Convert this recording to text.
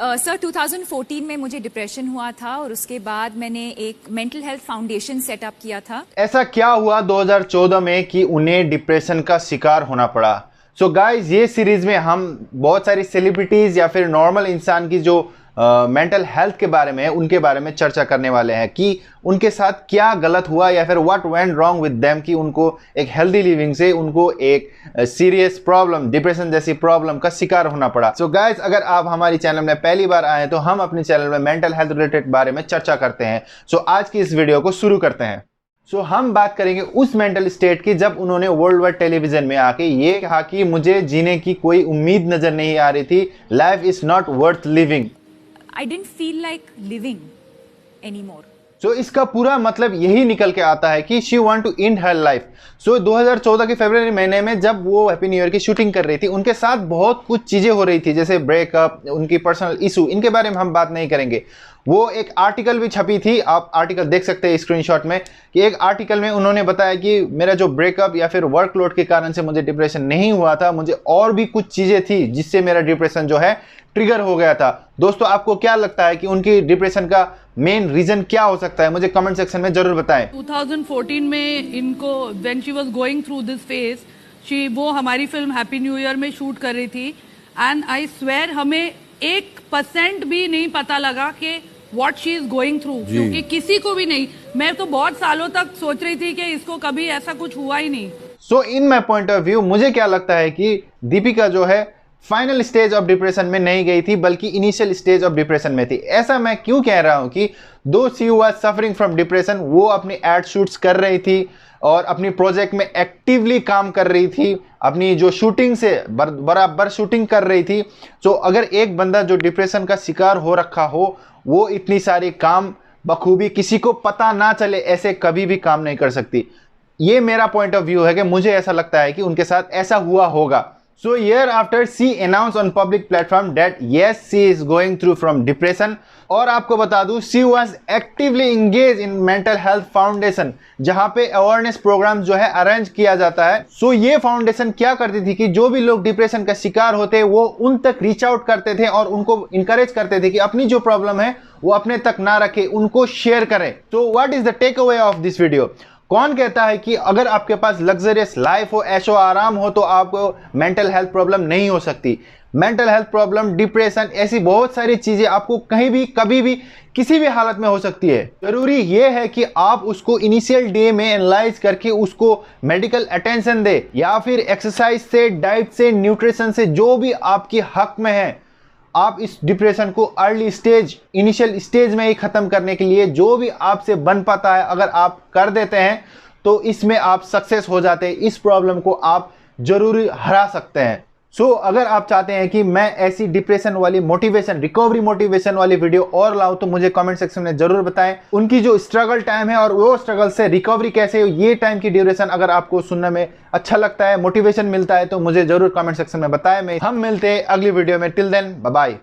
Sir 2014 में मुझे depression हुआ था और उसके बाद मैंने एक मेंटल हेल्थ फाउंडेशन सेटअप किया था। ऐसा क्या हुआ 2014 में कि उन्हें डिप्रेशन का शिकार होना पड़ा? सो गाइस, ये सीरीज में हम बहुत सारी सेलिब्रिटीज या फिर नॉर्मल इंसान की जो मेंटल हेल्थ के बारे में उनके बारे में चर्चा करने वाले हैं कि उनके साथ क्या गलत हुआ या फिर what went wrong with them कि उनको एक हेल्दी लिविंग से उनको एक सीरियस प्रॉब्लम, डिप्रेशन जैसी प्रॉब्लम का शिकार होना पड़ा। सो गाइस, अगर आप हमारी चैनल में पहली बार आए तो हम अपने चैनल में मेंटल हेल्थ रिलेटेड बारे में चर्चा करते हैं। सो आज की इस वीडियो को शुरू करते हैं। हम बात करेंगे उस मेंटल स्टेट की जब उन्होंने वर्ल्ड वाइड टेलीविजन में आके ये कहा कि मुझे जीने की कोई उम्मीद नजर नहीं आ रही थी, life is not worth living. I didn't feel like living anymore. इसका पूरा मतलब यही निकल के आता है कि she want to end her life. 2014 के फरवरी महीने में जब वो हैप्पी न्यू ईयर की शूटिंग कर रही थी, उनके साथ बहुत कुछ चीजें हो रही थी, जैसे ब्रेकअप, उनकी पर्सनल इशू, इनके बारे में हम बात नहीं करेंगे। वो एक आर्टिकल भी छपी थी, आप आर्टिकल देख सकते हैं स्क्रीनशॉट में, कि एक आर्टिकल में उन्होंने बताया कि मेरा जो ब्रेकअप या फिर वर्कलोड के कारण से मुझे डिप्रेशन नहीं हुआ था, मुझे और भी कुछ चीजें थी जिससे मेरा डिप्रेशन जो है ट्रिगर हो गया था। दोस्तों, आपको क्या लगता है कि उनकी डिप्रेशन का मेन रीजन क्या हो सकता है? मुझे कमेंट सेक्शन में जरूर बताएं। 2014 में इनको when she was going through this phase, वो हमारी फिल्म हैप्पी न्यू ईयर में शूट कर रही थी, एंड आई स्वेयर हमें 1% भी नहीं पता लगा कि what she is going through, क्योंकि किसी को भी नहीं। मैं तो बहुत सालों तक सोच रही थी कि इसको कभी ऐसा कुछ हुआ ही नहीं। इन माई पॉइंट ऑफ व्यू, मुझे क्या लगता है कि दीपिका जो है फाइनल स्टेज ऑफ डिप्रेशन में नहीं गई थी, बल्कि इनिशियल स्टेज ऑफ डिप्रेशन में थी। ऐसा मैं क्यों कह रहा हूं कि दो she was suffering from depression, वो अपनी एड शूट्स कर रही थी और अपनी प्रोजेक्ट में एक्टिवली काम कर रही थी, अपनी जो शूटिंग से बराबर शूटिंग कर रही थी। अगर एक बंदा जो डिप्रेशन का शिकार हो रखा हो, वो इतनी सारी काम बखूबी किसी को पता ना चले ऐसे कभी भी काम नहीं कर सकती। ये मेरा पॉइंट ऑफ व्यू है कि मुझे ऐसा लगता है कि उनके साथ ऐसा हुआ होगा। Year after she announced on public platform that yes, she is going through from depression। और आपको बता दूं, she was actively engaged in mental health foundation, जहां पे अवेयरनेस प्रोग्राम जो है अरेंज किया जाता है। ये फाउंडेशन क्या करती थी कि जो भी लोग डिप्रेशन का शिकार होते हैं वो उन तक रीच आउट करते थे और उनको इंकरेज करते थे कि अपनी जो प्रॉब्लम है वो अपने तक ना रखे, उनको शेयर करें। What is the take away of this video? कौन कहता है कि अगर आपके पास लग्जरियस लाइफ हो, ऐशो आराम हो, तो आपको मेंटल हेल्थ प्रॉब्लम नहीं हो सकती? मेंटल हेल्थ प्रॉब्लम, डिप्रेशन, ऐसी बहुत सारी चीजें आपको कहीं भी, कभी भी, किसी भी हालत में हो सकती है। जरूरी यह है कि आप उसको इनिशियल डे में एनालाइज करके उसको मेडिकल अटेंशन दे, या फिर एक्सरसाइज से, डाइट से, न्यूट्रिशन से, जो भी आपके हक में है, आप इस डिप्रेशन को अर्ली स्टेज, इनिशियल स्टेज में ही खत्म करने के लिए जो भी आपसे बन पाता है, अगर आप कर देते हैं तो इसमें आप सक्सेस हो जाते हैं। इस प्रॉब्लम को आप जरूर हरा सकते हैं। अगर आप चाहते हैं कि मैं ऐसी डिप्रेशन वाली मोटिवेशन, रिकवरी मोटिवेशन वाली वीडियो और लाऊं, तो मुझे कमेंट सेक्शन में जरूर बताएं। उनकी जो स्ट्रगल टाइम है और वो स्ट्रगल से रिकवरी कैसे हो, ये टाइम की ड्यूरेशन अगर आपको सुनने में अच्छा लगता है, मोटिवेशन मिलता है, तो मुझे जरूर कमेंट सेक्शन में बताएं। हम मिलते हैं अगली वीडियो में। Till then, bye bye.